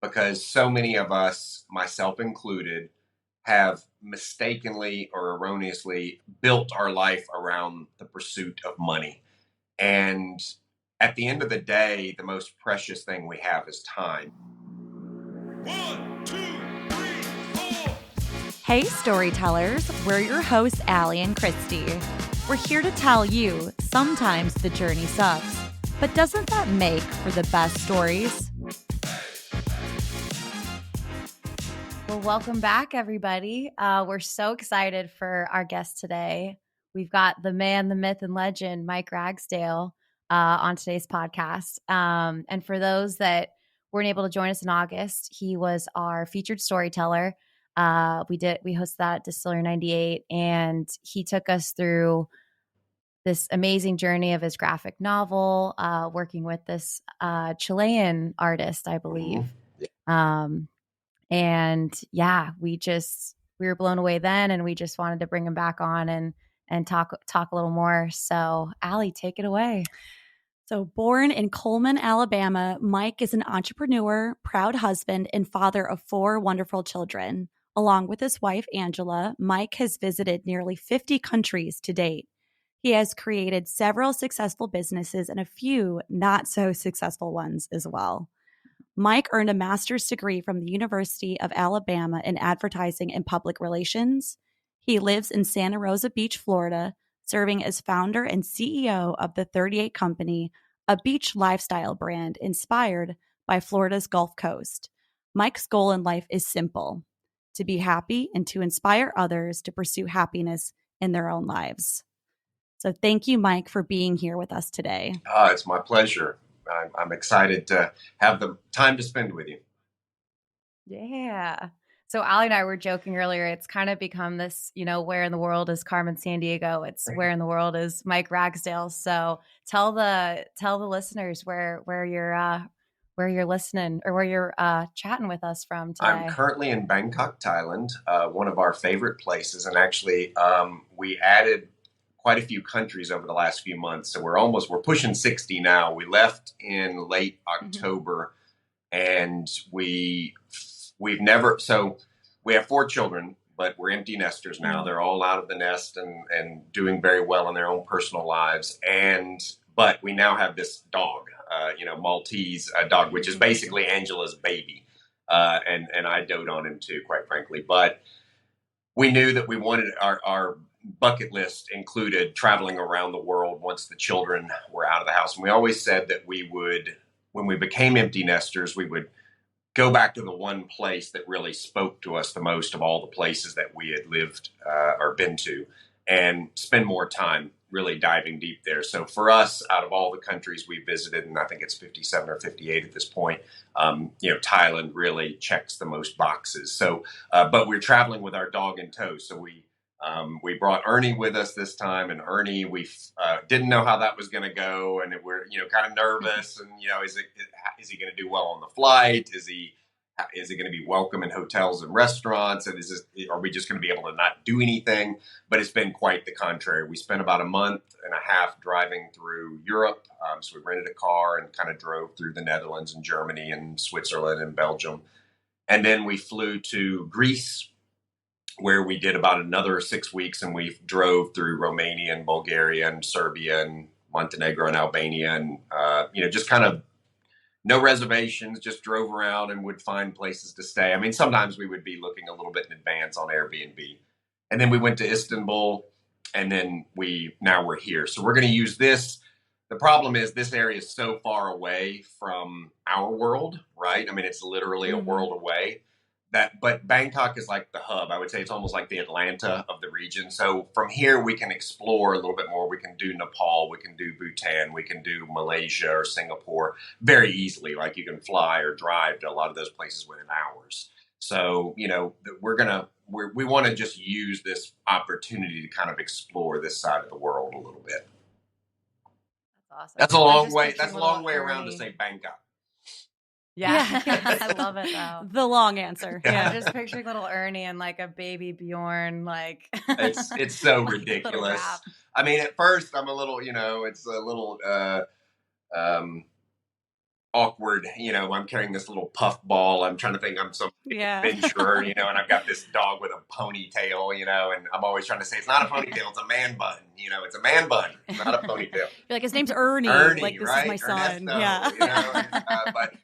because so many of us, myself included, have mistakenly or erroneously built our life around the pursuit of money. And at the end of the day, the most precious thing we have is time. 1, 2, 3, 4. Hey, storytellers, we're your hosts, Allie and Christy. We're here to tell you sometimes the journey sucks, but doesn't that make for the best stories? Well, welcome back, everybody. We're so excited for our guest today. We've got the man, the myth, and legend, Mike Ragsdale, on today's podcast. And for those that weren't able to join us in August, he was our featured storyteller. We hosted that at Distillery 98, and he took us through this amazing journey of his graphic novel, working with this Chilean artist, I believe. And yeah, we were blown away then, and we just wanted to bring him back on and talk a little more. So Allie, take it away. So born in Coleman, Alabama, Mike is an entrepreneur, proud husband, and father of 4 wonderful children. Along with his wife, Angela, Mike has visited nearly 50 countries to date. He has created several successful businesses and a few not so successful ones as well. Mike earned a master's degree from the University of Alabama in advertising and public relations. He lives in Santa Rosa Beach, Florida, serving as founder and CEO of the 38 Company, a beach lifestyle brand inspired by Florida's Gulf Coast. Mike's goal in life is simple: to be happy and to inspire others to pursue happiness in their own lives. So thank you, Mike, for being here with us today. It's my pleasure. I'm excited to have the time to spend with you. Yeah. So Allie and I were joking earlier. It's kind of become this, where in the world is Carmen Sandiego? It's where in the world is Mike Ragsdale? So tell the listeners where you're listening or where you're chatting with us from today. I'm currently in Bangkok, Thailand, one of our favorite places, and actually we added quite a few countries over the last few months. So we're pushing 60 now. We left in late October, and we have 4 children, but we're empty nesters now. They're all out of the nest and doing very well in their own personal lives. But we now have this dog, Maltese dog, which is basically Angela's baby. And I dote on him too, quite frankly. But we knew that we wanted our bucket list included traveling around the world once the children were out of the house. And we always said that we would, when we became empty nesters, we would go back to the one place that really spoke to us the most of all the places that we had lived or been to, and spend more time really diving deep there. So for us, out of all the countries we visited, and I think it's 57 or 58 at this point, Thailand really checks the most boxes. So, but we're traveling with our dog in tow. So we brought Ernie with us this time, and Ernie, we didn't know how that was going to go, and we're kind of nervous, and is he going to do well on the flight? Is he going to be welcome in hotels and restaurants? And are we just going to be able to not do anything? But it's been quite the contrary. We spent about a month and a half driving through Europe. So we rented a car and kind of drove through the Netherlands and Germany and Switzerland and Belgium. And then we flew to Greece, where we did about another 6 weeks, and we drove through Romania and Bulgaria and Serbia and Montenegro and Albania, and just kind of no reservations, just drove around and would find places to stay. I mean, sometimes we would be looking a little bit in advance on Airbnb. And then we went to Istanbul, and then now we're here. So we're going to use this. The problem is this area is so far away from our world, right? I mean, it's literally a world away. But Bangkok is like the hub. I would say it's almost like the Atlanta of the region. So from here, we can explore a little bit more. We can do Nepal, we can do Bhutan, we can do Malaysia or Singapore very easily. Like you can fly or drive to a lot of those places within hours. So, we want to just use this opportunity to kind of explore this side of the world a little bit. That's awesome. That's a long way. That's a long way around to say Bangkok. Yeah. I love it though. The long answer. Yeah. I'm just picturing little Ernie and like a baby Bjorn, like it's so ridiculous. I mean, at first I'm a little, it's a little awkward, I'm carrying this little puff ball. I'm trying to think I'm some adventurer, and I've got this dog with a ponytail, and I'm always trying to say it's not a ponytail, it's a man bun. It's a man bun, not a ponytail. You're like, his name's Ernie. Ernie, like, this right? is my son. Ernesto, Yeah. but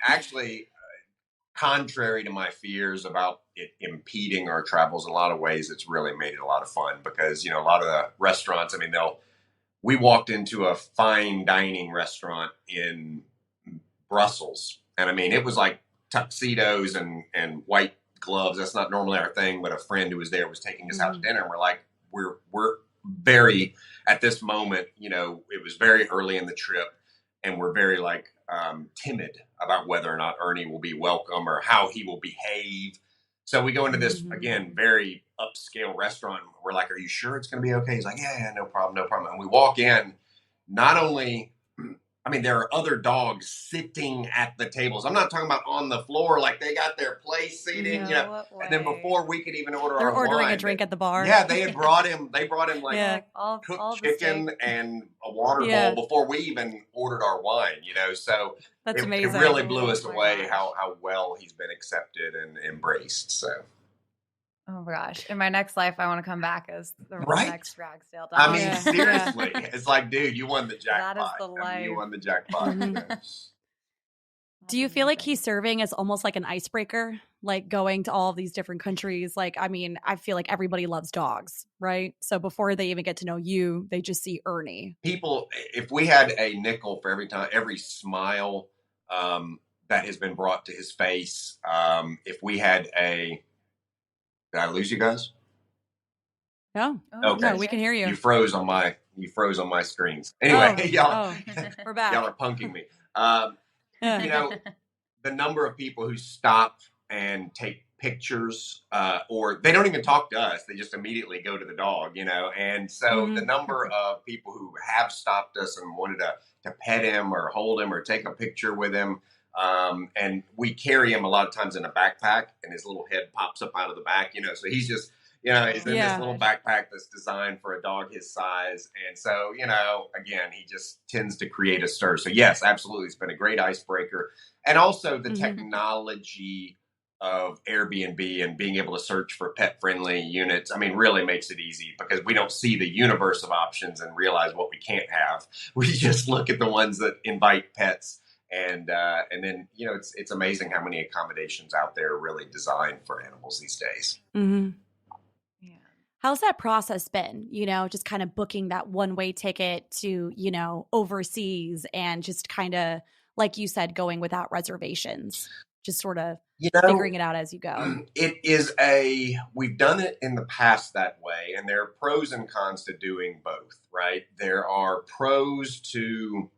actually, contrary to my fears about it impeding our travels in a lot of ways, it's really made it a lot of fun because, a lot of the restaurants, we walked into a fine dining restaurant in Brussels. And it was like tuxedos and white gloves. That's not normally our thing, but a friend who was there was taking us out to dinner. And we're like, we're very, at this moment, it was very early in the trip. And we're very timid about whether or not Ernie will be welcome or how he will behave. So we go into this, again, very upscale restaurant. We're like, are you sure it's going to be okay? He's like, yeah, no problem. And we walk in, not only, there are other dogs sitting at the tables. I'm not talking about on the floor, like they got their place seating, and then before we could even order They're our ordering wine, a drink at the bar. Yeah, they brought him all cooked chicken and a water bowl before we even ordered our wine, so that's amazing. It really blew us away how well he's been accepted and embraced. So. Oh my gosh. In my next life, I want to come back as the next Ragsdale dog. Seriously. It's like, dude, you won the jackpot. That is the life. You won the jackpot. Do you feel like he's serving as almost like an icebreaker? Like going to all these different countries? I feel like everybody loves dogs, right? So before they even get to know you, they just see Ernie. People, if we had a nickel for every smile that has been brought to his face, if we had did I lose you guys? No. Okay. No, we can hear you. You froze on my screens. Anyway, y'all, we're back. Y'all are punking me. The number of people who stop and take pictures, or they don't even talk to us. They just immediately go to the dog, and so the number of people who have stopped us and wanted to pet him or hold him or take a picture with him. And we carry him a lot of times in a backpack and his little head pops up out of the back, so he's just, he's in this little backpack that's designed for a dog his size. And so, again, he just tends to create a stir. So yes, absolutely. It's been a great icebreaker. And also the technology of Airbnb and being able to search for pet friendly units, really makes it easy because we don't see the universe of options and realize what we can't have. We just look at the ones that invite pets. And then, it's amazing how many accommodations out there are really designed for animals these days. Mm-hmm. Yeah. How's that process been? Just kind of booking that one-way ticket to, overseas and just kind of, like you said, going without reservations, just sort of figuring it out as you go. We've done it in the past that way, and there are pros and cons to doing both, right? There are pros to,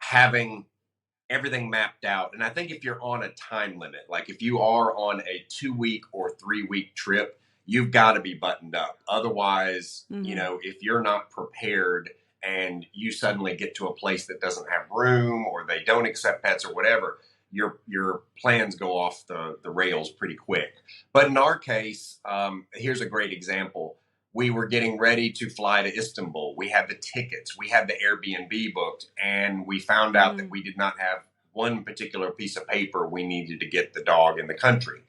having everything mapped out. And I think if you're on a time limit, like if you are on a 2-week or 3-week trip, you've got to be buttoned up. Otherwise, if you're not prepared and you suddenly get to a place that doesn't have room or they don't accept pets or whatever, your plans go off the rails pretty quick. But in our case, here's a great example. We were getting ready to fly to Istanbul. We had the tickets. We had the Airbnb booked. And we found out that we did not have one particular piece of paper we needed to get the dog in the country.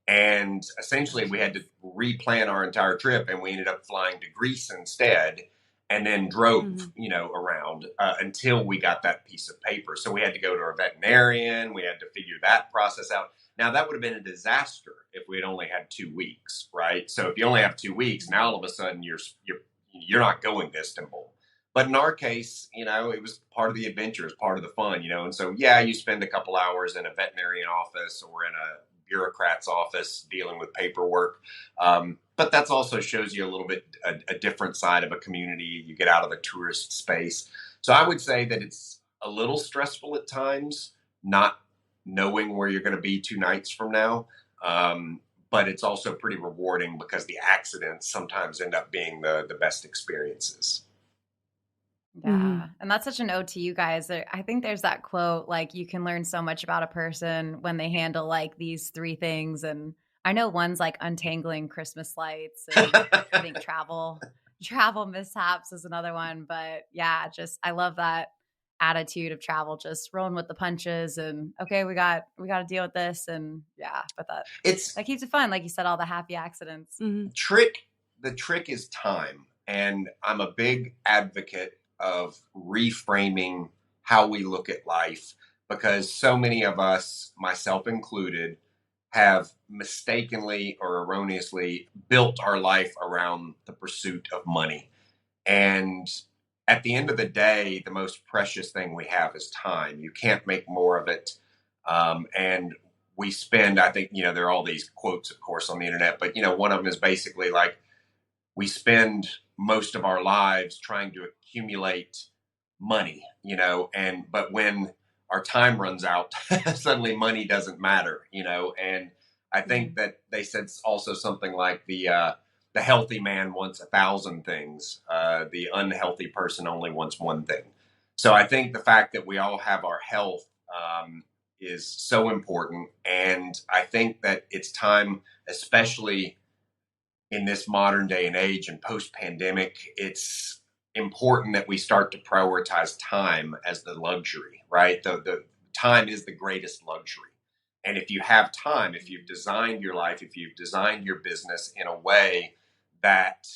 And essentially, we had to replan our entire trip. And we ended up flying to Greece instead and then drove, around until we got that piece of paper. So we had to go to our veterinarian. We had to figure that process out. Now, that would have been a disaster if we had only had 2 weeks, right? So if you only have 2 weeks, now all of a sudden you're not going to Istanbul. But in our case, it was part of the adventure, it's part of the fun, and so, you spend a couple hours in a veterinarian office or in a bureaucrat's office dealing with paperwork. But that also shows you a little bit a different side of a community. You get out of the tourist space. So I would say that it's a little stressful at times, not knowing where you're going to be 2 nights from now. But it's also pretty rewarding because the accidents sometimes end up being the best experiences. Yeah. And that's such an ode to you guys. I think there's that quote, like, you can learn so much about a person when they handle like these 3 things. And I know one's like untangling Christmas lights and I think travel mishaps is another one. But yeah, I love that attitude of travel, just rolling with the punches and okay, we got to deal with this. And yeah, but that keeps it fun. Like you said, all the happy accidents. Mm-hmm. The trick is time. And I'm a big advocate of reframing how we look at life, because so many of us, myself included, have mistakenly or erroneously built our life around the pursuit of money. And at the end of the day, the most precious thing we have is time. You can't make more of it. And we spend, I think, there are all these quotes, of course, on the internet, but, one of them is basically like, we spend most of our lives trying to accumulate money, but when our time runs out, suddenly money doesn't matter, and I think that they said also something like the healthy man wants 1,000 things. The unhealthy person only wants one thing. So I think the fact that we all have our health is so important. And I think that it's time, especially in this modern day and age and post-pandemic, it's important that we start to prioritize time as the luxury, right? The time is the greatest luxury. And if you have time, if you've designed your life, if you've designed your business in a way that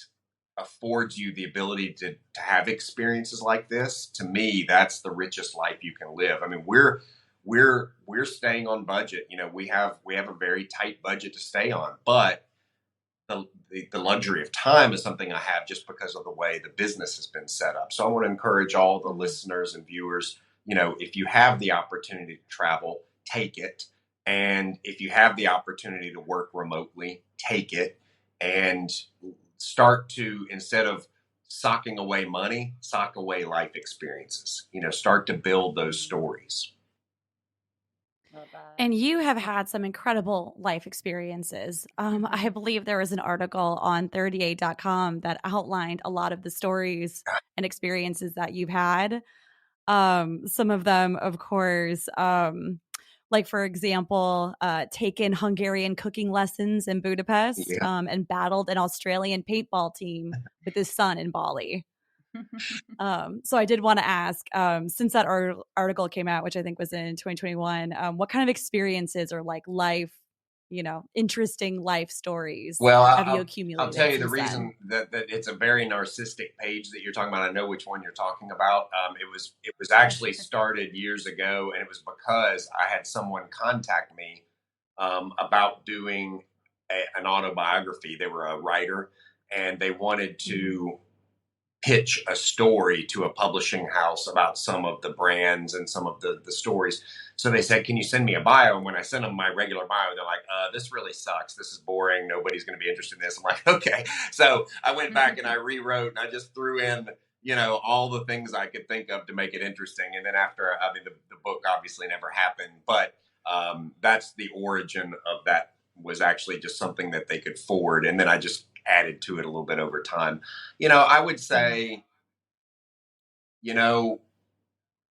affords you the ability to have experiences like this, to me, that's the richest life you can live. I mean, we're staying on budget. We have a very tight budget to stay on, but the luxury of time is something I have just because of the way the business has been set up. So I want to encourage all the listeners and viewers, if you have the opportunity to travel, take it. And if you have the opportunity to work remotely, take it, and start to, instead of socking away money, sock away life experiences, start to build those stories. And you have had some incredible life experiences. I believe there was an article on 38.com that outlined a lot of the stories and experiences that you've had. Some of them, of course, like, for example, taken Hungarian cooking lessons in Budapest, and battled an Australian paintball team with his son in Bali. So I did want to ask, since that article came out, which I think was in 2021, what kind of experiences or like life, interesting life stories have you accumulated? I'll tell you the reason that it's a very narcissistic page that you're talking about. I know which one you're talking about. It was actually started years ago, and it was because I had someone contact me about doing an autobiography. They were a writer, and they wanted to pitch a story to a publishing house about some of the brands and some of the stories. So they said, can you send me a bio? And when I sent them my regular bio, they're like, this really sucks. This is boring. Nobody's going to be interested in this. I'm like, okay. So I went back and I rewrote, and I just threw in, all the things I could think of to make it interesting. And then after, the book obviously never happened, but that's the origin of that, was actually just something that they could forward. And then I just added to it a little bit over time. I would say,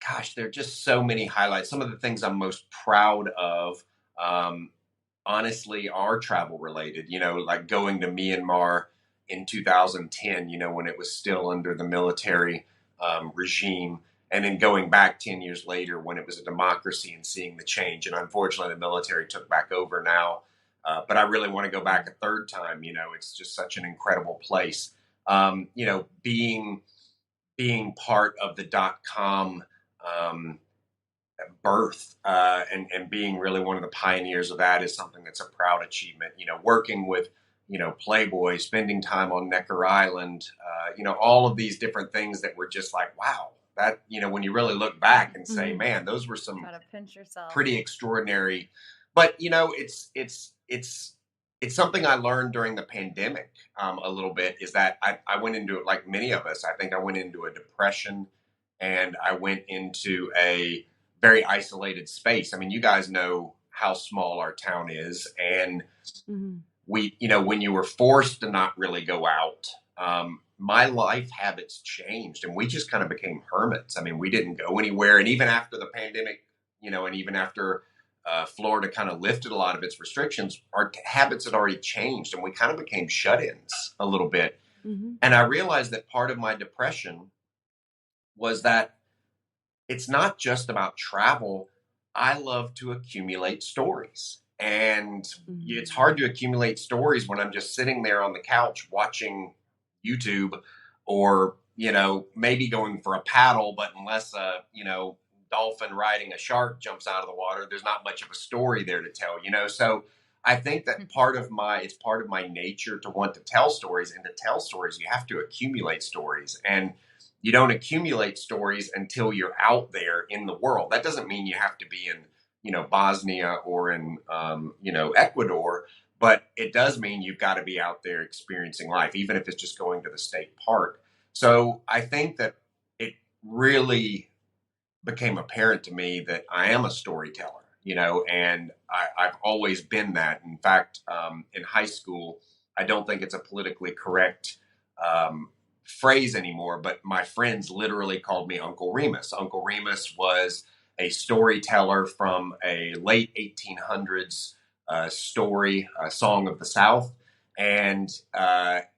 gosh, there are just so many highlights. Some of the things I'm most proud of, honestly, are travel related, like going to Myanmar in 2010, when it was still under the military regime, and then going back 10 years later when it was a democracy and seeing the change. And unfortunately, the military took back over now. But I really want to go back a third time. It's just such an incredible place. Being part of the .com birth and being really one of the pioneers of that is something that's a proud achievement. Working with, Playboy, spending time on Necker Island, all of these different things that were just like, wow, that, when you really look back and say, man, those were some pretty extraordinary. But, it's something I learned during the pandemic a little bit, is that I went into it, like many of us. I think I went into a depression, and I went into a very isolated space. I mean, you guys know how small our town is. And we, when you were forced to not really go out, my life habits changed, and we just kind of became hermits. I mean, we didn't go anywhere. And even after the pandemic, and even after Florida kind of lifted a lot of its restrictions, our habits had already changed, and we kind of became shut-ins a little bit. And I realized that part of my depression was that it's not just about travel. I love to accumulate stories. And it's hard to accumulate stories when I'm just sitting there on the couch watching YouTube or, maybe going for a paddle, but unless a, dolphin riding a shark jumps out of the water, there's not much of a story there to tell, So I think that it's part of my nature to want to tell stories, and to tell stories, you have to accumulate stories, and you don't accumulate stories until you're out there in the world. That doesn't mean you have to be in, Bosnia or in, Ecuador, but it does mean you've got to be out there experiencing life, even if it's just going to the state park. So I think that it really became apparent to me that I am a storyteller, and I've always been that. In fact, in high school, I don't think it's a politically correct phrase anymore, but my friends literally called me Uncle Remus. Uncle Remus was a storyteller from a late 1800s story, Song of the South, and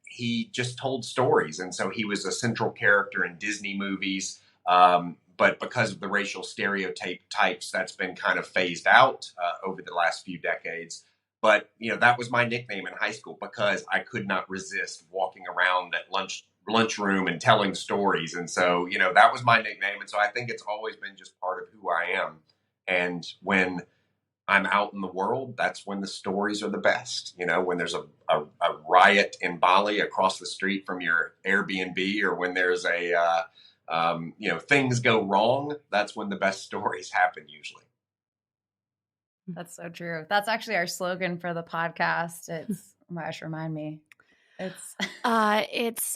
he just told stories. And so he was a central character in Disney movies. But because of the racial stereotypes, that's been kind of phased out over the last few decades. But, that was my nickname in high school because I could not resist walking around that lunchroom and telling stories. And so, that was my nickname. And so I think it's always been just part of who I am. And when I'm out in the world, that's when the stories are the best. When there's a riot in Bali across the street from your Airbnb, or when there's things go wrong, that's when the best stories happen usually. That's so true. That's actually our slogan for the podcast. It's, oh my gosh, remind me. It's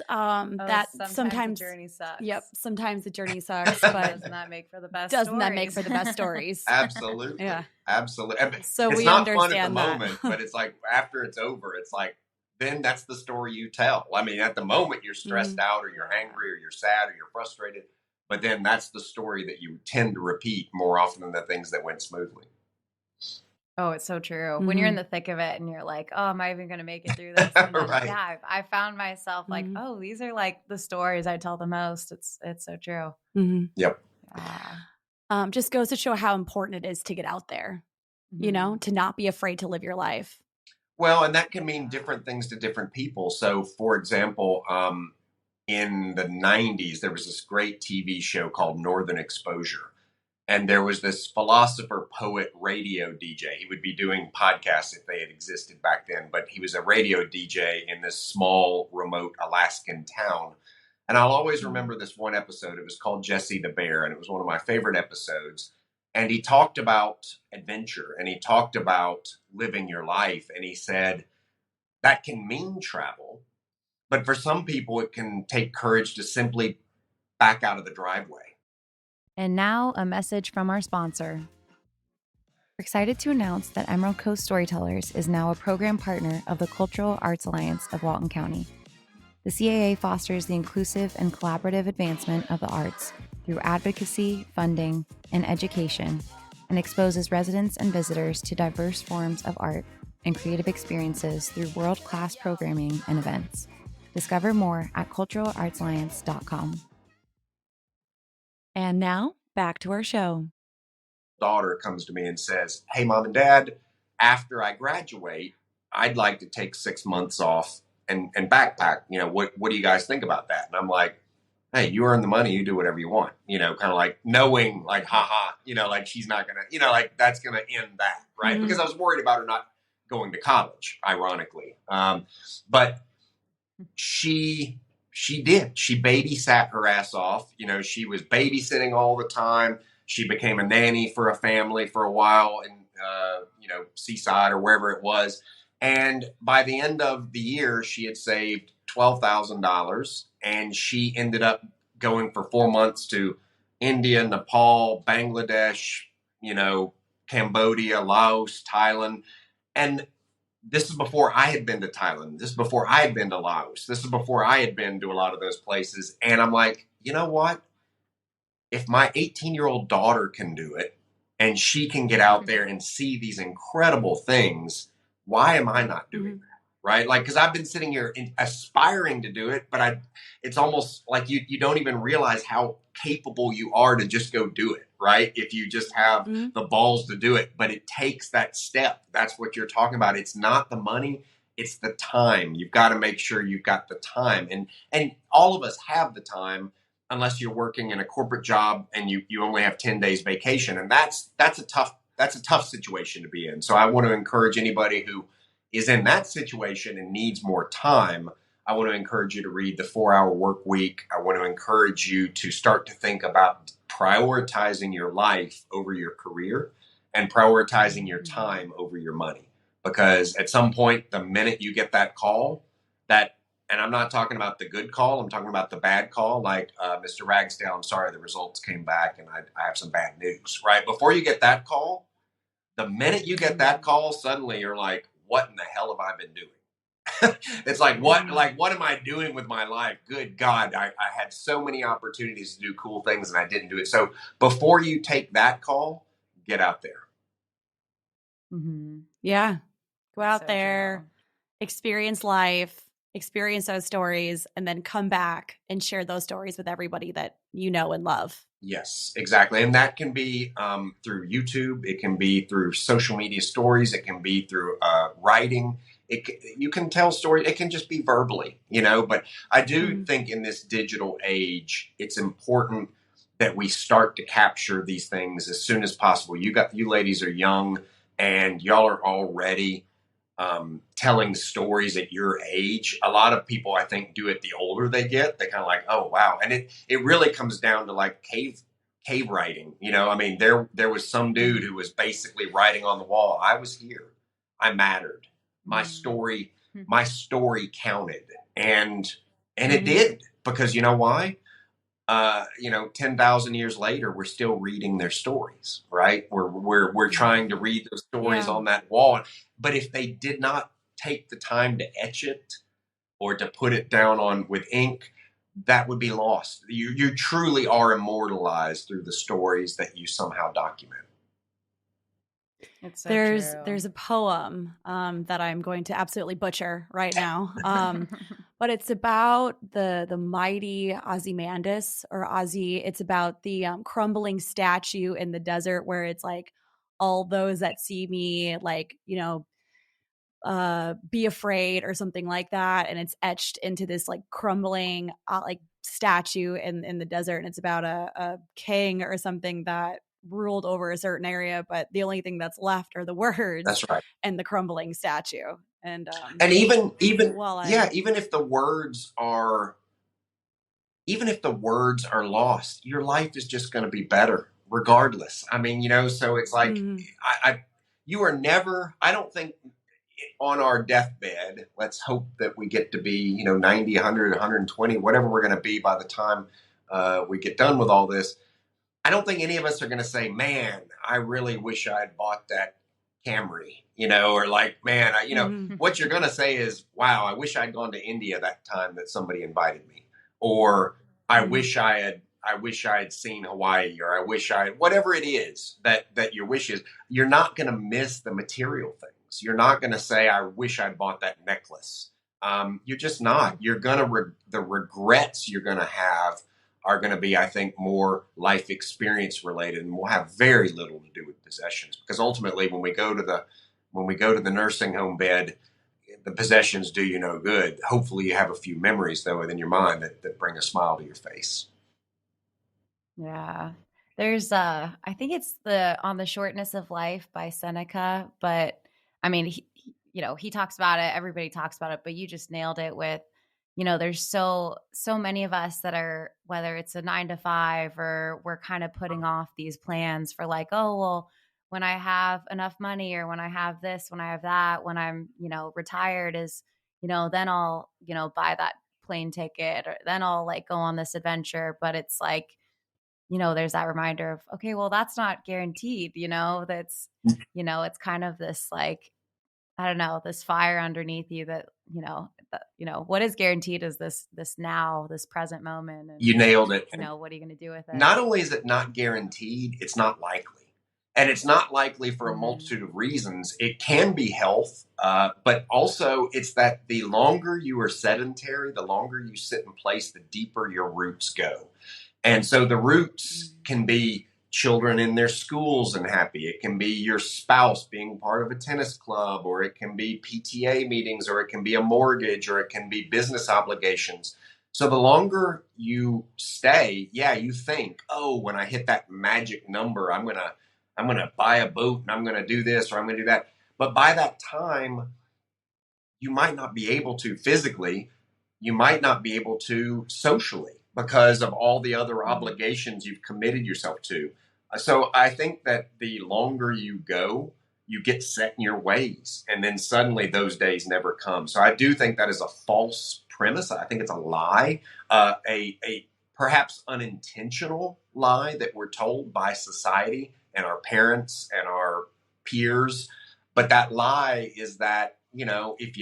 that sometimes the journey sucks. Yep. Sometimes the journey sucks, but doesn't that make for the best doesn't stories? that make for the best stories? Absolutely. Yeah. Absolutely. So it's we not fun understand at the that. moment, but it's like after it's over, it's like, then that's the story you tell. I mean, at the moment you're stressed out, or you're angry, or you're sad, or you're frustrated, but then that's the story that you tend to repeat more often than the things that went smoothly. Oh, it's so true. When you're in the thick of it and you're like, oh, am I even going to make it through this? And then, Right. Yeah, I found myself like, oh, these are like the stories I tell the most. It's so true. Yep. Just goes to show how important it is to get out there, to not be afraid to live your life. Well, and that can mean different things to different people. So, for example, in the 90s, there was this great TV show called Northern Exposure. And there was this philosopher, poet, radio DJ. He would be doing podcasts if they had existed back then, but he was a radio DJ in this small, remote Alaskan town. And I'll always remember this one episode. It was called Jesse the Bear, and it was one of my favorite episodes. And he talked about adventure, and he talked about living your life. And he said, that can mean travel, but for some people, it can take courage to simply back out of the driveway. And now a message from our sponsor. We're excited to announce that Emerald Coast Storytellers is now a program partner of the Cultural Arts Alliance of Walton County. The CAA fosters the inclusive and collaborative advancement of the arts through advocacy, funding, and education, and exposes residents and visitors to diverse forms of art and creative experiences through world-class programming and events. Discover more at culturalartsalliance.com. And now, back to our show. Daughter comes to me and says, hey, Mom and Dad, after I graduate, I'd like to take 6 months off and backpack. What do you guys think about that? And I'm like, hey, you earn the money, you do whatever you want, kind of like knowing like, haha, like she's not going to, like that's going to end that, right? Because I was worried about her not going to college, ironically. But she did. She babysat her ass off. She was babysitting all the time. She became a nanny for a family for a while in, Seaside or wherever it was. And by the end of the year, she had saved $12,000, and she ended up going for 4 months to India, Nepal, Bangladesh, Cambodia, Laos, Thailand. And this is before I had been to Thailand. This is before I had been to Laos. This is before I had been to a lot of those places. And I'm like, you know what? If my 18-year-old daughter can do it, and she can get out there and see these incredible things, why am I not doing that? right? Like, because I've been sitting here aspiring to do it, but it's almost like you don't even realize how capable you are to just go do it, right? If you just have the balls to do it, but it takes that step. That's what you're talking about. It's not the money, it's the time. You've got to make sure you've got the time, and all of us have the time, unless you're working in a corporate job and you only have 10 days vacation, and that's a tough situation to be in. So I want to encourage anybody who is in that situation and needs more time. I want to encourage you to read the 4-Hour Work Week. I want to encourage you to start to think about prioritizing your life over your career and prioritizing your time over your money. Because at some point, the minute you get that call, and I'm not talking about the good call, I'm talking about the bad call, like, Mr. Ragsdale, I'm sorry, the results came back and I have some bad news, right? Before you get that call, the minute you get that call, suddenly you're like, what in the hell have I been doing? It's like, what am I doing with my life? Good God, I had so many opportunities to do cool things and I didn't do it. So before you take that call, get out there. Yeah. Go out So there, true. experience life, experience those stories, and then come back and share those stories with everybody that you know and love. Yes, exactly. And that can be through YouTube. It can be through social media stories. It can be through writing. You can tell stories. It can just be verbally, but I do think in this digital age, it's important that we start to capture these things as soon as possible. You ladies are young and y'all are already telling stories at your age. A lot of people, I think, do it the older they get. They kind of like, oh, wow. And it really comes down to like cave writing. I mean, there was some dude who was basically writing on the wall, I was here. I mattered. My story counted. And it did, because you know why? 10,000 years later, we're still reading their stories, right? We're trying to read those stories on that wall. But if they did not take the time to etch it or to put it down with ink, that would be lost. You truly are immortalized through the stories that you somehow document. It's so There's true. a poem that I'm going to absolutely butcher right now. But it's about the mighty Ozymandias or Ozzy. It's about the crumbling statue in the desert where it's like, all those that see me, like, be afraid or something like that. And it's etched into this like crumbling like statue in the desert. And it's about a king or something that ruled over a certain area, but the only thing that's left are the words That's right. and the crumbling statue. And even even if the words are lost, your life is just going to be better regardless. I mean, so it's like, you are never, I don't think on our deathbed, let's hope that we get to be, 90, 100, 120, whatever we're going to be by the time we get done with all this. I don't think any of us are going to say, man, I really wish I had bought that Camry, or like, man, what you're going to say is, wow, I wish I'd gone to India that time that somebody invited me, or I wish I had seen Hawaii, or I wish whatever it is that your wish is. You're not going to miss the material things. You're not going to say, I wish I'd bought that necklace. You're just not. You're going to, the regrets you're going to have are going to be, I think, more life experience related, and will have very little to do with possessions. Because ultimately, when we go to the nursing home bed, the possessions do you no good. Hopefully, you have a few memories though within your mind that bring a smile to your face. Yeah. There's I think it's On the Shortness of Life by Seneca, but I mean, he talks about it, everybody talks about it, but you just nailed it with, there's so many of us that are, whether it's a 9 to 5 or we're kind of putting off these plans for like, oh, well, when I have enough money, or when I have this, when I have that, when I'm, retired is, then I'll, buy that plane ticket, or then I'll like go on this adventure. But it's like, there's that reminder of, okay, well, that's not guaranteed, that's, it's kind of this like, I don't know, this fire underneath you that, what is guaranteed is this now, this present moment. And, you nailed it. what are you going to do with it? Not only is it not guaranteed, it's not likely. And it's not likely for a multitude of reasons. It can be health, but also it's that the longer you are sedentary, the longer you sit in place, the deeper your roots go. And so the roots can be children in their schools and happy. It can be your spouse being part of a tennis club, or it can be PTA meetings, or it can be a mortgage, or it can be business obligations. So the longer you stay, you think, oh, when I hit that magic number, I'm going to buy a boat and I'm going to do this or I'm going to do that. But by that time, you might not be able to physically, you might not be able to socially because of all the other obligations you've committed yourself to. So I think that the longer you go, you get set in your ways, and then suddenly those days never come. So I do think that is a false premise. I think it's a lie, a perhaps unintentional lie that we're told by society and our parents and our peers. But that lie is that, if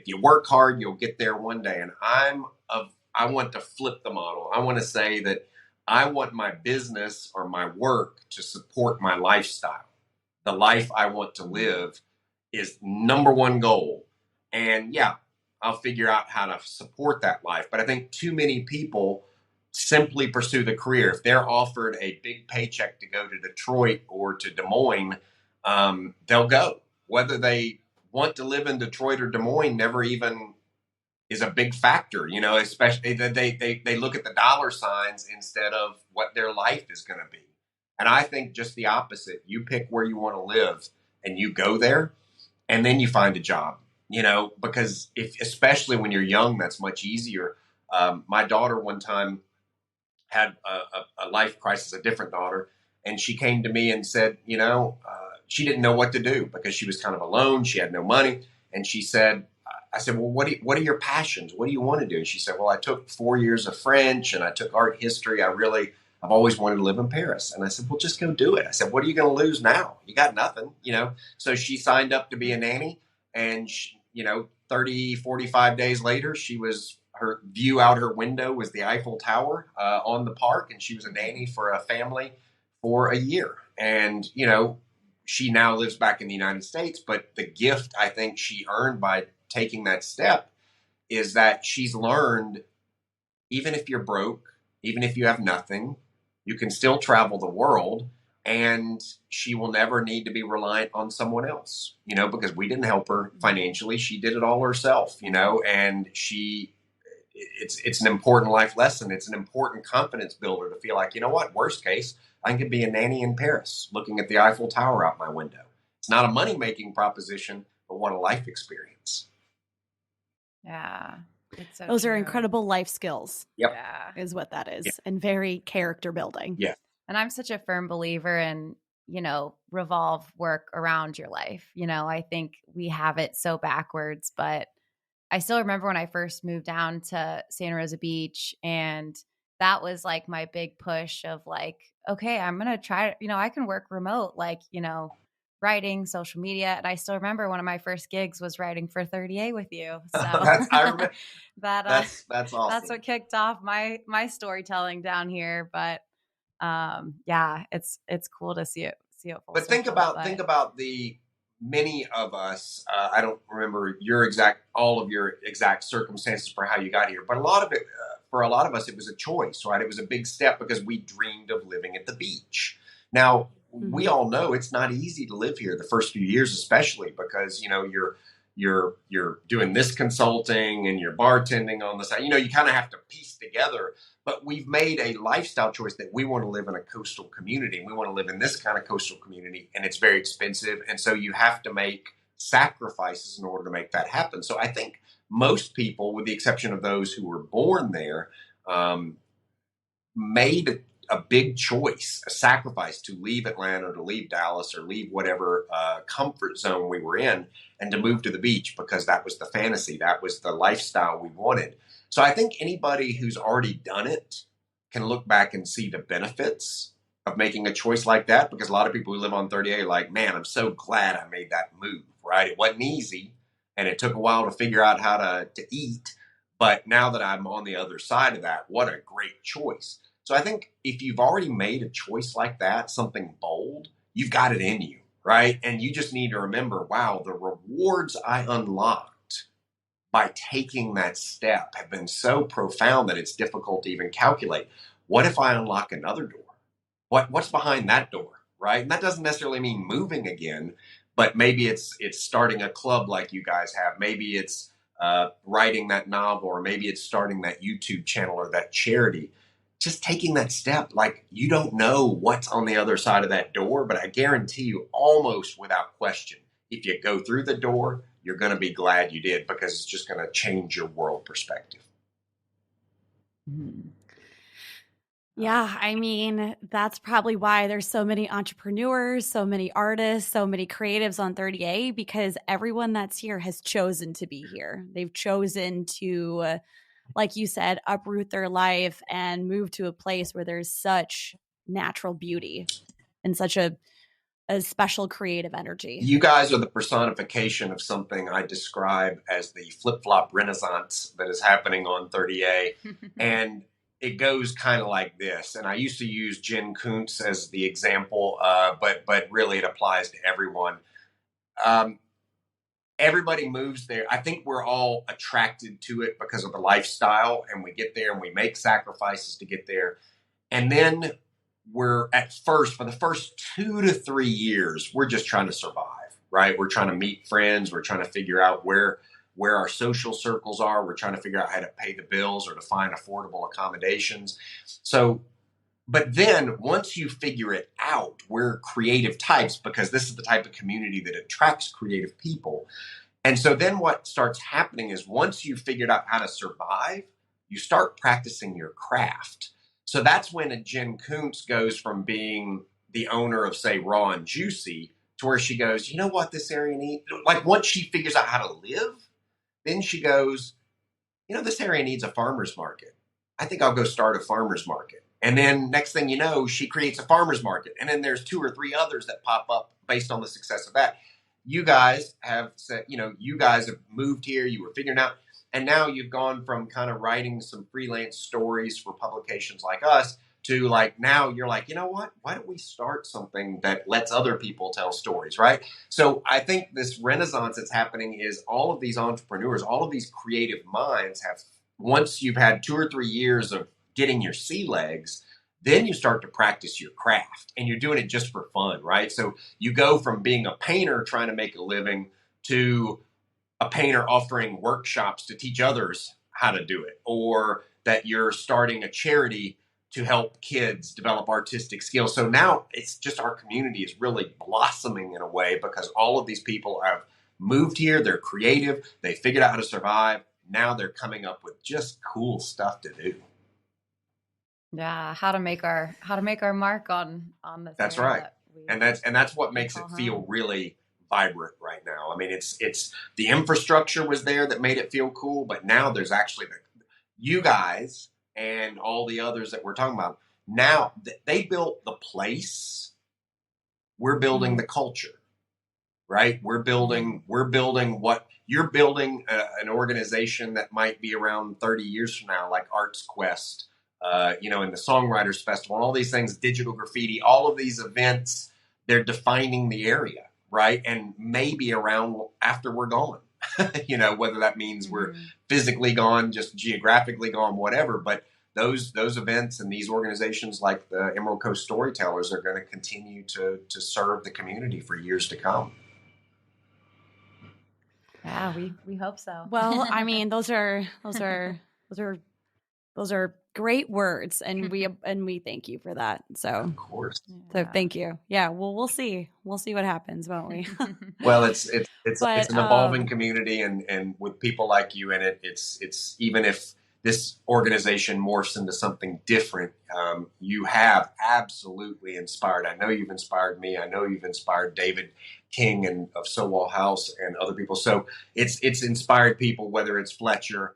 you work hard, you'll get there one day. And I want to flip the model. I want to say that I want my business or my work to support my lifestyle. The life I want to live is number one goal. And I'll figure out how to support that life. But I think too many people simply pursue the career. If they're offered a big paycheck to go to Detroit or to Des Moines, they'll go. Whether they want to live in Detroit or Des Moines never even is a big factor, especially they look at the dollar signs instead of what their life is going to be. And I think just the opposite. You pick where you want to live and you go there, and then you find a job, because especially when you're young, that's much easier. My daughter one time had a life crisis, a different daughter, and she came to me and said, she didn't know what to do because she was kind of alone. She had no money. And she said, I said, well, what are your passions? What do you want to do? And she said, well, I took 4 years of French and I took art history. I've always wanted to live in Paris. And I said, well, just go do it. I said, what are you going to lose now? You got nothing, So she signed up to be a nanny, and 30, 45 days later, her view out her window was the Eiffel Tower on the park. And she was a nanny for a family for a year. And, she now lives back in the United States. But the gift I think she earned by taking that step is that she's learned, even if you're broke, even if you have nothing, you can still travel the world, and she will never need to be reliant on someone else, because we didn't help her financially. She did it all herself, and it's an important life lesson. It's an important confidence builder to feel like, worst case, I can be a nanny in Paris looking at the Eiffel Tower out my window. It's not a money-making proposition, but what a life experience. Yeah. So those true. are incredible life skills. Yep. Yeah. Is what that is. Yeah. And very character building. Yeah. And I'm such a firm believer in, revolve work around your life. I think we have it so backwards, but I still remember when I first moved down to Santa Rosa Beach, and that was like my big push of like, okay, I'm going to try, I can work remote, writing, social media. And I still remember one of my first gigs was writing for 30A with you. So I remember. That's awesome. That's what kicked off my storytelling down here. But it's cool to see it full But think about the many of us. I don't remember all of your exact circumstances for how you got here, but a lot of it, for a lot of us, it was a choice, right? It was a big step because we dreamed of living at the beach. Now, we all know it's not easy to live here the first few years, especially because, you're doing this consulting and you're bartending on the side. You kind of have to piece together. But we've made a lifestyle choice that we want to live in a coastal community. We want to live in this kind of coastal community, and it's very expensive. And so you have to make sacrifices in order to make that happen. So I think most people, with the exception of those who were born there, made a big choice, a sacrifice to leave Atlanta or to leave Dallas or leave whatever comfort zone we were in and to move to the beach because that was the fantasy. That was the lifestyle we wanted. So I think anybody who's already done it can look back and see the benefits of making a choice like that, because a lot of people who live on 30A are like, man, I'm so glad I made that move, right? It wasn't easy, and it took a while to figure out how to eat. But now that I'm on the other side of that, what a great choice. So I think if you've already made a choice like that, something bold, you've got it in you, right? And you just need to remember, wow, the rewards I unlocked by taking that step have been so profound that it's difficult to even calculate. What if I unlock another door? What's behind that door, right? And that doesn't necessarily mean moving again, but maybe it's starting a club like you guys have. Maybe it's writing that novel, or maybe it's starting that YouTube channel or that charity. Just taking that step, like, you don't know what's on the other side of that door, but I guarantee you, almost without question, if you go through the door, you're going to be glad you did, because it's just going to change your world perspective. Mhm. Yeah, I mean, that's probably why there's so many entrepreneurs, so many artists, so many creatives on 30A, because everyone that's here has chosen to be here. They've chosen to, like you said, uproot their life and move to a place where there's such natural beauty and such a special creative energy. You guys are the personification of something I describe as the flip-flop renaissance that is happening on 30A. And it goes kind of like this. And I used to use Jen Kuntz as the example, but really it applies to everyone. Everybody moves there. I think we're all attracted to it because of the lifestyle, and we get there and we make sacrifices to get there. And then we're for the first 2 to 3 years, we're just trying to survive, right? We're trying to meet friends. We're trying to figure out where our social circles are. We're trying to figure out how to pay the bills or to find affordable accommodations. So, but then once you figure it out, we're creative types, because this is the type of community that attracts creative people. And so then what starts happening is, once you've figured out how to survive, you start practicing your craft. So that's when a Jen Kuntz goes from being the owner of, say, Raw and Juicy, to where she goes, you know what this area needs? Like, once she figures out how to live, then she goes, you know, this area needs a farmer's market. I think I'll go start a farmer's market. And then next thing you know, she creates a farmer's market. And then there's 2 or 3 others that pop up based on the success of that. You guys have said, you guys have moved here, you were figuring out, and now you've gone from kind of writing some freelance stories for publications like us to, like, now you're like, you know what? Why don't we start something that lets other people tell stories, right? So I think this renaissance that's happening is all of these entrepreneurs, all of these creative minds have, once you've had 2 or 3 years of getting your sea legs, then you start to practice your craft, and you're doing it just for fun, right? So you go from being a painter trying to make a living to a painter offering workshops to teach others how to do it, or that you're starting a charity to help kids develop artistic skills. So now it's just, our community is really blossoming in a way, because all of these people have moved here, they're creative, they figured out how to survive. Now they're coming up with just cool stuff to do. Yeah, how to make our mark on this. That's right. And that's what makes it feel really vibrant right now. I mean, it's the infrastructure was there that made it feel cool, but now there's actually you guys and all the others that we're talking about. Now they built the place. We're building the culture, right? We're building what you're building, an organization that might be around 30 years from now, like Arts Quest, in the Songwriters Festival, and all these things, Digital Graffiti, all of these events, they're defining the area, right? And maybe around after we're gone, whether that means we're physically gone, just geographically gone, whatever. But those events and these organizations like the Emerald Coast Storytellers are going to continue to serve the community for years to come. Yeah, we hope so. Well, I mean, those are great words, and we thank you for that. So, of course. So thank you. Yeah. Well, we'll see what happens, won't we? Well, it's an evolving community, and with people like you in it, it's even if this organization morphs into something different, you have absolutely inspired. I know you've inspired me. I know you've inspired David King and of Sowell House and other people. So it's inspired people, whether it's Fletcher,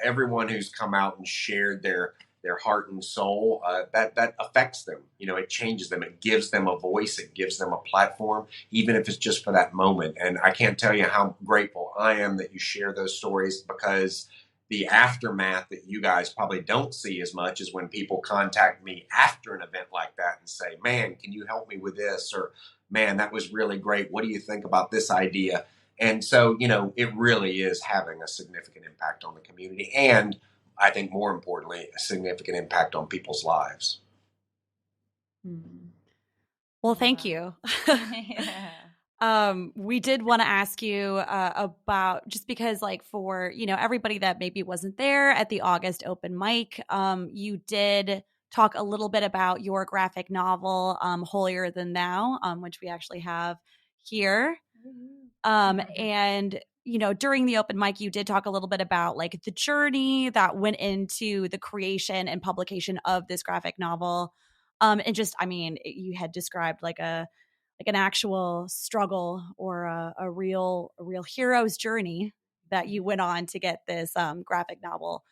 everyone who's come out and shared their heart and soul, that affects them. It changes them. It gives them a voice. It gives them a platform, even if it's just for that moment. And I can't tell you how grateful I am that you share those stories, because the aftermath that you guys probably don't see as much is when people contact me after an event like that and say, man, can you help me with this? Or, man, that was really great. What do you think about this idea? And so, it really is having a significant impact on the community. And I think more importantly, a significant impact on people's lives. Well, thank you. We did want to ask you about, just because for, everybody that maybe wasn't there at the August open mic, you did talk a little bit about your graphic novel, Holier Than Thou, which we actually have here. And, during the open mic, you did talk a little bit about the journey that went into the creation and publication of this graphic novel. And just, you had described an actual struggle or a real hero's journey that you went on to get this graphic novel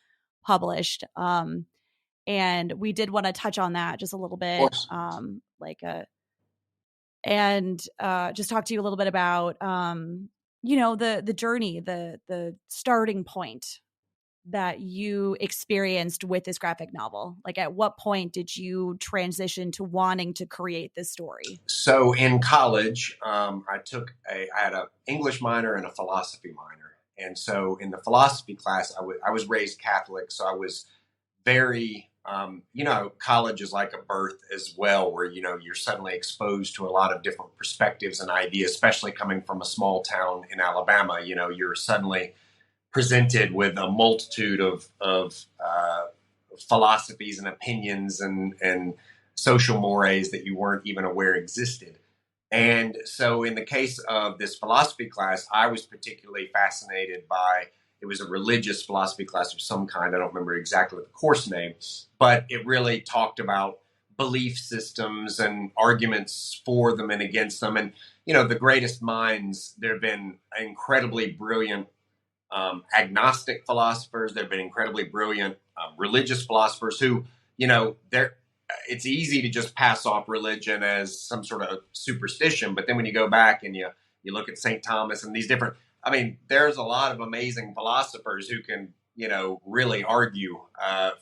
published. And we did want to touch on that just a little bit, and just talk to you a little bit about, the journey, the starting point that you experienced with this graphic novel. At what point did you transition to wanting to create this story? So in college, I had an English minor and a philosophy minor. And so in the philosophy class, I was raised Catholic. So I was very, college is like a birth as well, where, you're suddenly exposed to a lot of different perspectives and ideas, especially coming from a small town in Alabama. You're suddenly presented with a multitude of philosophies and opinions and social mores that you weren't even aware existed. And so in the case of this philosophy class, I was particularly fascinated by, it was a religious philosophy class of some kind. I don't remember exactly the course name, but it really talked about belief systems and arguments for them and against them. And, the greatest minds, there have been incredibly brilliant agnostic philosophers. There have been incredibly brilliant religious philosophers who, it's easy to just pass off religion as some sort of superstition. But then when you go back and you look at St. Thomas and these different, there's a lot of amazing philosophers who can, really argue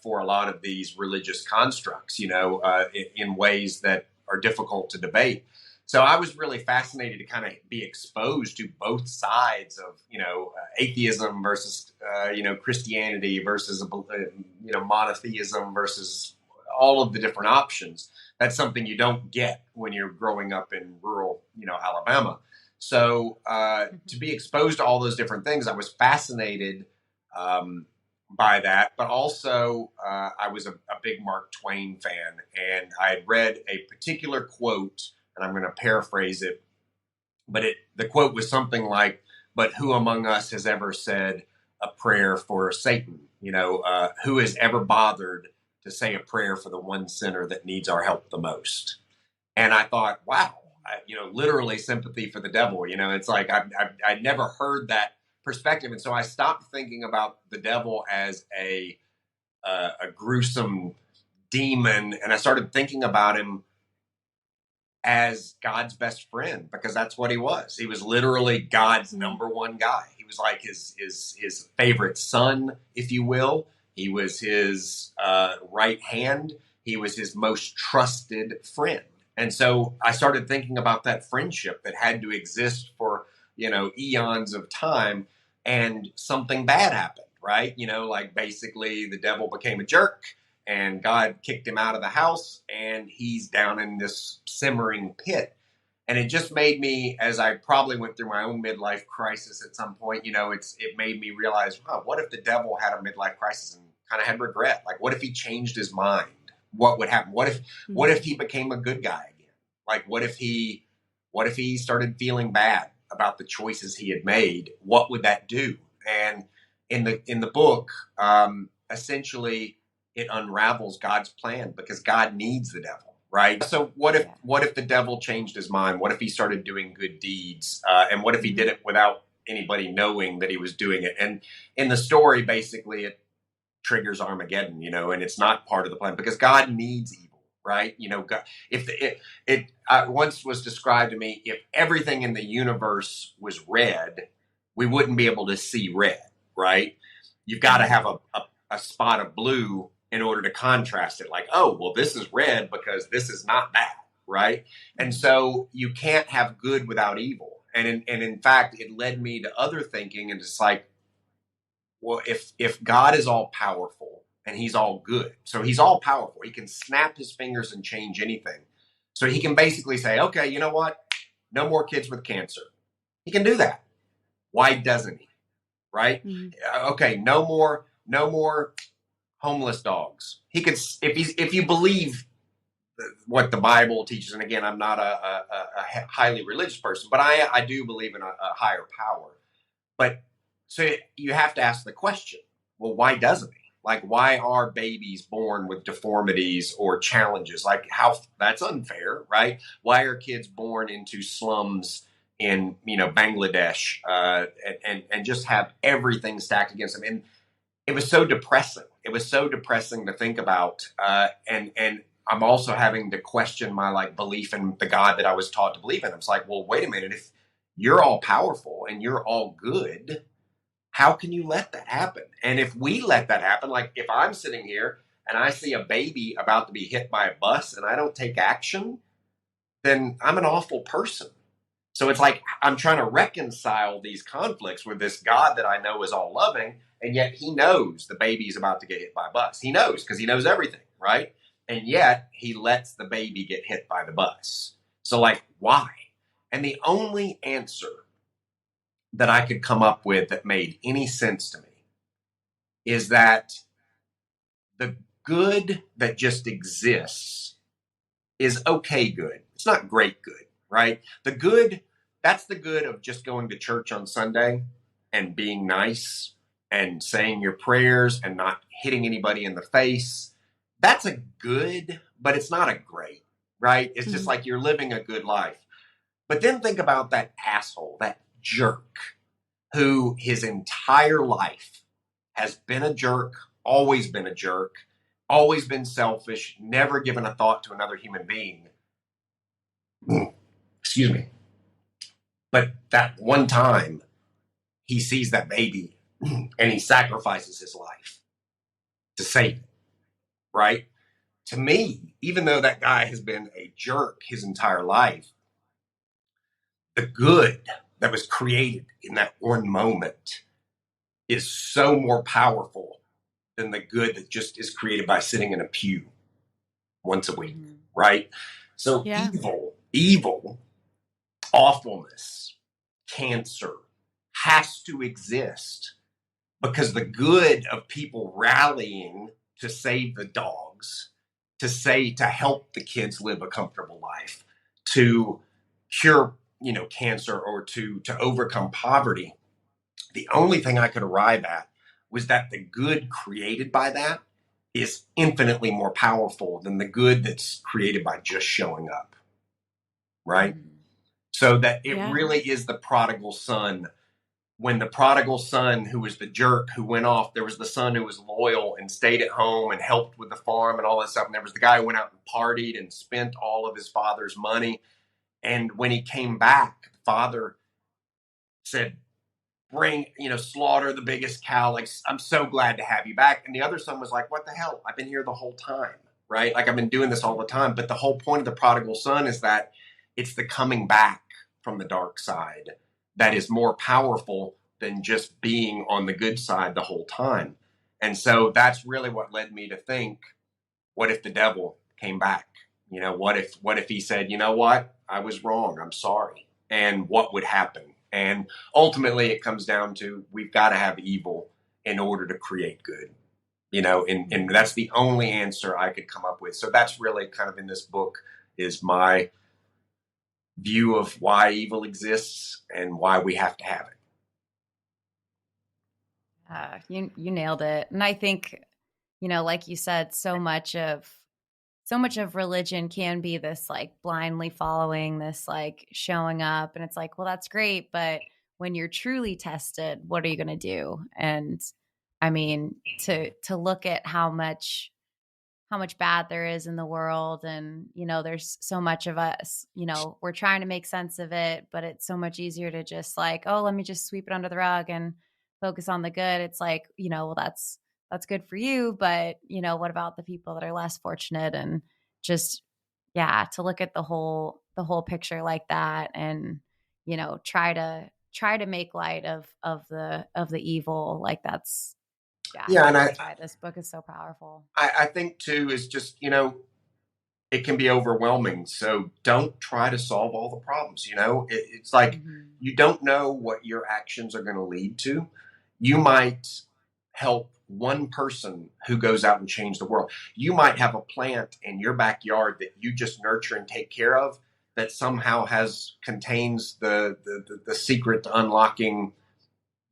for a lot of these religious constructs, in ways that are difficult to debate. So I was really fascinated to kind of be exposed to both sides of, atheism versus, Christianity versus, monotheism versus all of the different options. That's something you don't get when you're growing up in rural, Alabama. So to be exposed to all those different things, I was fascinated by that. But also I was a big Mark Twain fan, and I had read a particular quote, and I'm going to paraphrase it, but the quote was something like, "But who among us has ever said a prayer for Satan? Who has ever bothered to say a prayer for the one sinner that needs our help the most?" And I thought, wow, literally sympathy for the devil. It's like I'd never heard that perspective, and so I stopped thinking about the devil as a gruesome demon, and I started thinking about him as God's best friend, because that's what he was. He was literally God's number one guy. He was like his favorite son, if you will. He was his right hand. He was his most trusted friend. And so I started thinking about that friendship that had to exist for, eons of time, and something bad happened, right? Like basically the devil became a jerk, and God kicked him out of the house, and he's down in this simmering pit. And it just made me, as I probably went through my own midlife crisis at some point, it made me realize, wow, what if the devil had a midlife crisis and kind of had regret? Like, what if he changed his mind? What would happen? What if he became a good guy again? Like, what if he started feeling bad about the choices he had made? What would that do? And in the book, essentially, it unravels God's plan, because God needs the devil, right? So what if the devil changed his mind? What if he started doing good deeds? And what if he did it without anybody knowing that he was doing it? And in the story, basically, it triggers Armageddon, and it's not part of the plan, because God needs evil, right? God, if it once was described to me, if everything in the universe was red, we wouldn't be able to see red, right? you've got to have a spot of blue in order to contrast it. Like, oh, well, this is red because this is not that, right? And so you can't have good without evil. And in fact, it led me to other thinking, and it's like, well, if God is all powerful and he's all good, so he's all powerful, he can snap his fingers and change anything. So he can basically say, okay, you know what? No more kids with cancer. He can do that. Why doesn't he? Right? Okay, no more homeless dogs. He could, if you believe what the Bible teaches, and again, I'm not a highly religious person, but I do believe in a higher power. But so you have to ask the question, well, why doesn't he? Like, why are babies born with deformities or challenges? Like, how that's unfair, right? Why are kids born into slums in, Bangladesh, and just have everything stacked against them? And it was so depressing. It was so depressing to think about. And I'm also having to question my belief in the God that I was taught to believe in. It's like, well, wait a minute. If you're all powerful and you're all good, how can you let that happen? And if we let that happen, like if I'm sitting here and I see a baby about to be hit by a bus and I don't take action, then I'm an awful person. So it's like I'm trying to reconcile these conflicts with this God that I know is all loving, and yet he knows the baby is about to get hit by a bus. He knows because he knows everything, right? And yet he lets the baby get hit by the bus. So why? And the only answer that I could come up with that made any sense to me is that the good that just exists is okay good. It's not great good, right? The good, that's the good of just going to church on Sunday and being nice and saying your prayers and not hitting anybody in the face. That's a good, but it's not a great, right? It's just like you're living a good life. But then think about that asshole, that jerk, who his entire life has been a jerk, always been a jerk, always been selfish, never given a thought to another human being. Excuse me. But that one time, he sees that baby and he sacrifices his life to save it, right? To me, even though that guy has been a jerk his entire life, the good that was created in that one moment is so more powerful than the good that just is created by sitting in a pew once a week, right? So evil, awfulness, cancer has to exist because the good of people rallying to save the dogs, to help the kids live a comfortable life, to cure, cancer, or to overcome poverty. The only thing I could arrive at was that the good created by that is infinitely more powerful than the good that's created by just showing up, right? So that it really is the prodigal son. When the prodigal son, who was the jerk who went off, there was the son who was loyal and stayed at home and helped with the farm and all that stuff. And there was the guy who went out and partied and spent all of his father's money. And when he came back, the father said, bring, slaughter the biggest cow. Like, I'm so glad to have you back. And the other son was like, what the hell? I've been here the whole time, right? Like, I've been doing this all the time. But the whole point of the prodigal son is that it's the coming back from the dark side that is more powerful than just being on the good side the whole time. And so that's really what led me to think, what if the devil came back? What if he said, you know what? I was wrong. I'm sorry. And what would happen? And ultimately it comes down to, we've got to have evil in order to create good, and that's the only answer I could come up with. So that's really kind of in this book is my view of why evil exists and why we have to have it. You nailed it. And I think, like you said, so much of religion can be this blindly following, this showing up, and it's like, well, that's great, but when you're truly tested, what are you going to do? And I mean, to look at how much bad there is in the world, and there's so much of us, we're trying to make sense of it, but it's so much easier to just oh, let me just sweep it under the rug and focus on the good, it's like, well, that's good for you, but what about the people that are less fortunate? And just, yeah, to look at the whole picture like that, and try to make light of the evil. Like that's, Yeah, and that's why this book is so powerful. I think too is just, it can be overwhelming. So don't try to solve all the problems. It's like you don't know what your actions are going to lead to. You might help one person who goes out and change the world. You might have a plant in your backyard that you just nurture and take care of that somehow contains the secret to unlocking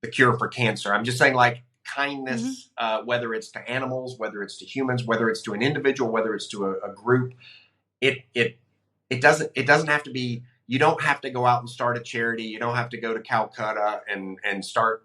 the cure for cancer. I'm just saying, like, kindness, whether it's to animals, whether it's to humans, whether it's to an individual, whether it's to a group, it doesn't have to be. You don't have to go out and start a charity. You don't have to go to Calcutta and start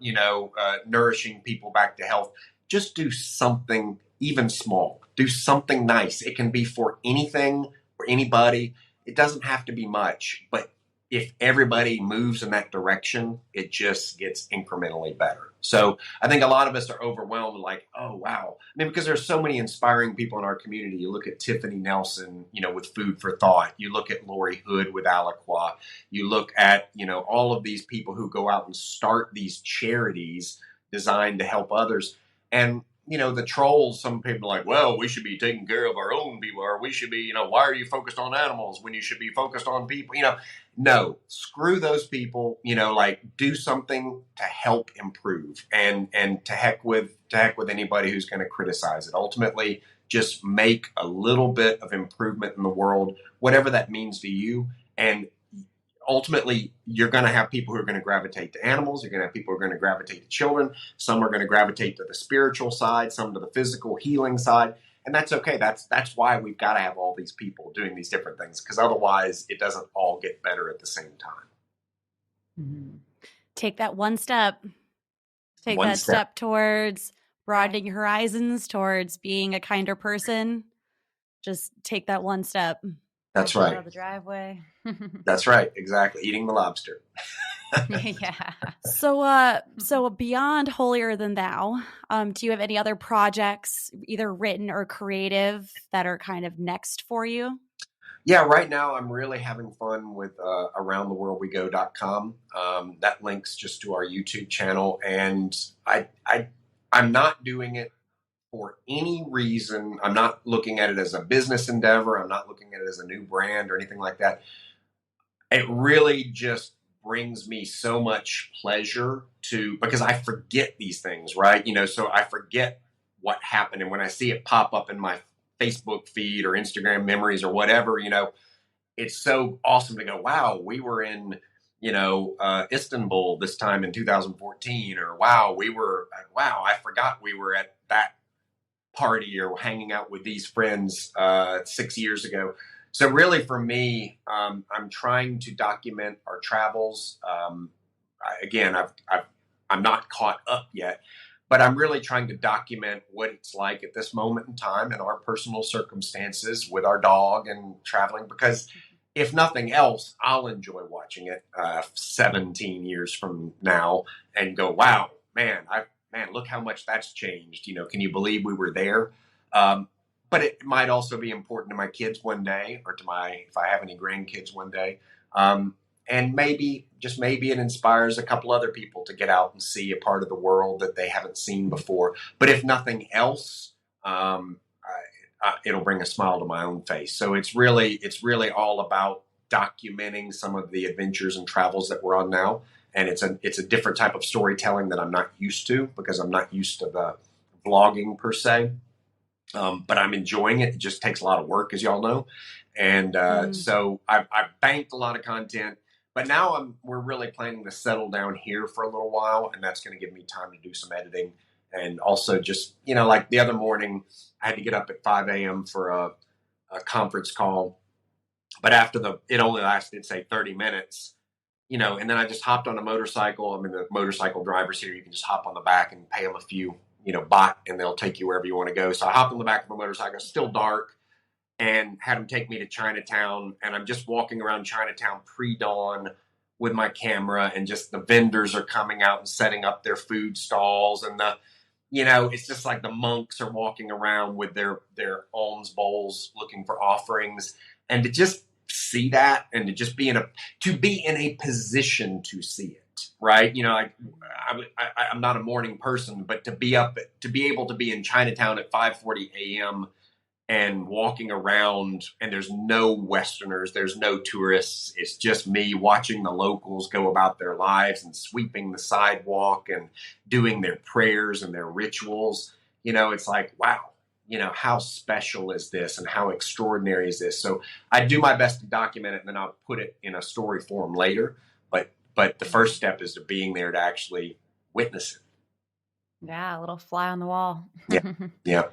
nourishing people back to health. Just do something even small. Do something nice. It can be for anything or anybody. It doesn't have to be much, but if everybody moves in that direction, it just gets incrementally better. So I think a lot of us are overwhelmed, like, oh, wow. I mean, because there's so many inspiring people in our community. You look at Tiffany Nelson, with Food for Thought. You look at Lori Hood with Aliqua. You look at, all of these people who go out and start these charities designed to help others. And, the trolls, some people are like, well, we should be taking care of our own people, or we should be, why are you focused on animals when you should be focused on people? No, screw those people, do something to help improve, and to heck with anybody who's going to criticize it. Ultimately, just make a little bit of improvement in the world, whatever that means to you. And ultimately, you're going to have people who are going to gravitate to animals. You're going to have people who are going to gravitate to children. Some are going to gravitate to the spiritual side, some to the physical healing side. And that's okay. That's why we've got to have all these people doing these different things, because otherwise it doesn't all get better at the same time. Take that one step. Take that step towards broadening your horizons, towards being a kinder person. Just take that one step. That's right. Out of the driveway. That's right. Exactly. Eating the lobster. Yeah. So beyond Holier Than Thou, do you have any other projects, either written or creative, that are kind of next for you? Yeah, right now I'm really having fun with aroundtheworldwego.com. That links just to our YouTube channel, and I'm not doing it for any reason. I'm not looking at it as a business endeavor. I'm not looking at it as a new brand or anything like that. It really just brings me so much pleasure because I forget these things, right? So I forget what happened. And when I see it pop up in my Facebook feed or Instagram memories or whatever, it's so awesome to go, wow, we were in, Istanbul this time in 2014, or wow, I forgot we were at that party or hanging out with these friends 6 years ago. So really for me, I'm trying to document our travels. I'm not caught up yet, but I'm really trying to document what it's like at this moment in time and our personal circumstances with our dog and traveling, because if nothing else, I'll enjoy watching it 17 years from now and go, wow, man, look how much that's changed. Can you believe we were there? But it might also be important to my kids one day, or if I have any grandkids one day. And maybe it inspires a couple other people to get out and see a part of the world that they haven't seen before. But if nothing else, it'll bring a smile to my own face. So it's really all about documenting some of the adventures and travels that we're on now. And it's a different type of storytelling that I'm not used to, because I'm not used to the vlogging per se. But I'm enjoying it. It just takes a lot of work, as y'all know. And so I've banked a lot of content, but now we're really planning to settle down here for a little while. And that's going to give me time to do some editing. And also just, like the other morning, I had to get up at 5 a.m. for a conference call. But after it only lasted, say, 30 minutes, and then I just hopped on a motorcycle. I mean, the motorcycle drivers here, you can just hop on the back and pay them a few, baht, and they'll take you wherever you want to go. So I hopped on the back of a motorcycle, still dark, and had them take me to Chinatown. And I'm just walking around Chinatown pre-dawn with my camera, and just the vendors are coming out and setting up their food stalls, and it's just like the monks are walking around with their alms bowls looking for offerings, and to just see that, and to just be in a position to see it, right? I'm not a morning person, but to be able to be in Chinatown at 5:40 a.m. and walking around, and there's no Westerners, there's no tourists. It's just me watching the locals go about their lives and sweeping the sidewalk and doing their prayers and their rituals. It's like, wow, how special is this, and how extraordinary is this? So I do my best to document it, and then I'll put it in a story form later. But the first step is to being there to actually witness it. Yeah, a little fly on the wall. Yeah. Yeah.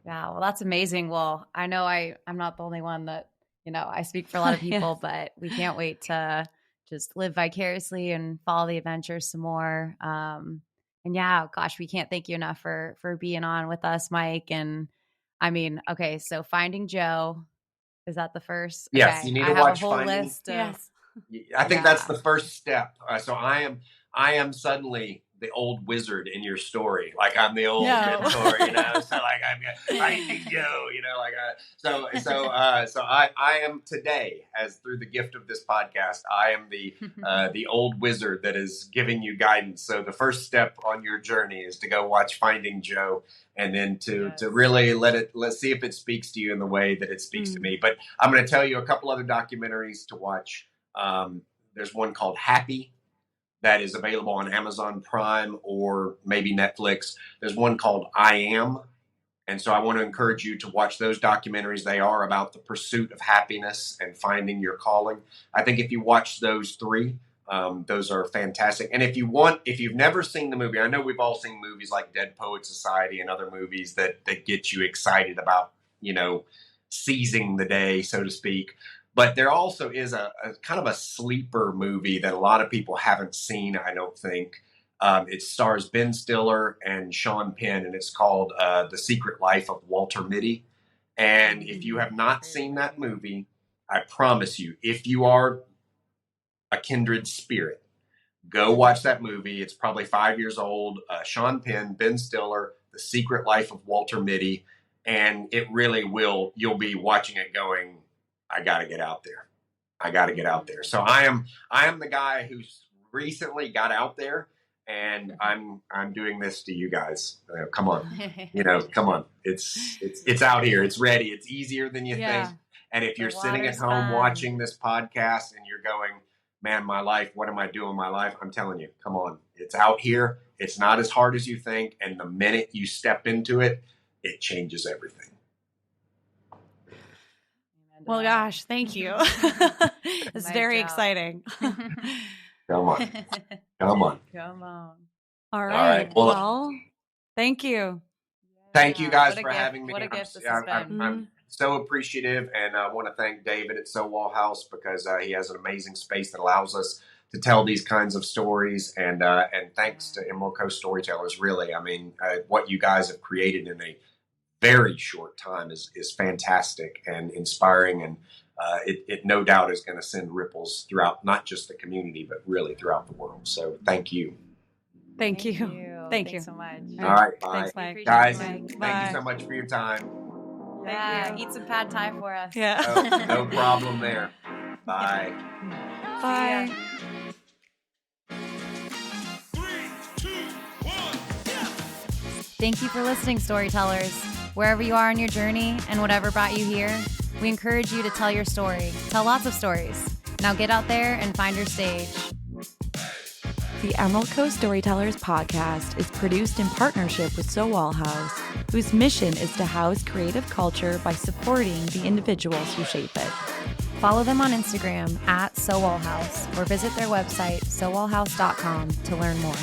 Yeah, well, that's amazing. Well, I know I'm not the only one that, I speak for a lot of people, but we can't wait to just live vicariously and follow the adventures some more. And yeah, gosh, we can't thank you enough for being on with us, Mike. And I mean, okay, so Finding Joe, is that the first? Yes, okay. you need to I have watch a whole Finding. list of, Yes. I think that's the first step. So I am suddenly the old wizard in your story. Like I'm the old mentor, So like I'm Finding Joe, so I am today, as through the gift of this podcast, I am the old wizard that is giving you guidance. So the first step on your journey is to go watch Finding Joe, and then to really let's see if it speaks to you in the way that it speaks to me. But I'm going to tell you a couple other documentaries to watch. There's one called Happy that is available on Amazon Prime or maybe Netflix. There's one called I Am. And so I want to encourage you to watch those documentaries. They are about the pursuit of happiness and finding your calling. I think if you watch those three, those are fantastic. And if you've never seen the movie, I know we've all seen movies like Dead Poets Society and other movies that get you excited about, seizing the day, so to speak. But there also is a kind of a sleeper movie that a lot of people haven't seen, I don't think. It stars Ben Stiller and Sean Penn, and it's called The Secret Life of Walter Mitty. And if you have not seen that movie, I promise you, if you are a kindred spirit, go watch that movie. It's probably 5 years old. Sean Penn, Ben Stiller, The Secret Life of Walter Mitty. And it really will, you'll be watching it going, I got to get out there. I got to get out there. So I am the guy who's recently got out there, and I'm doing this to you guys. Come on, come on. It's out here. It's ready. It's easier than you think. And if you're sitting at home watching this podcast and you're going, man, my life, what am I doing in my life? I'm telling you, come on. It's out here. It's not as hard as you think. And the minute you step into it, it changes everything. Well, gosh, thank you. It's very exciting. Come on. All right. Well, thank you. Thank you guys for having me. What a gift this has been. I'm so appreciative, and I want to thank David at So Wall House because he has an amazing space that allows us to tell these kinds of stories. And thanks to Emerald Coast Storytellers, really. I mean, what you guys have created in a very short time is fantastic and inspiring, and it no doubt is going to send ripples throughout not just the community but really throughout the world. So thank you. Thank you so much. All right, bye. Thanks, Mike. Guys, Mike. thank Bye. you so much for your time. Yeah, eat some pad thai for us. Yeah. No problem there. Bye. Bye. 3, 2, 1, yeah! Thank you for listening, storytellers. Wherever you are on your journey and whatever brought you here, we encourage you to tell your story. Tell lots of stories. Now get out there and find your stage. The Emerald Coast Storytellers podcast is produced in partnership with So Wall House, whose mission is to house creative culture by supporting the individuals who shape it. Follow them on Instagram @SoWallHouse or visit their website, sowallhouse.com, to learn more.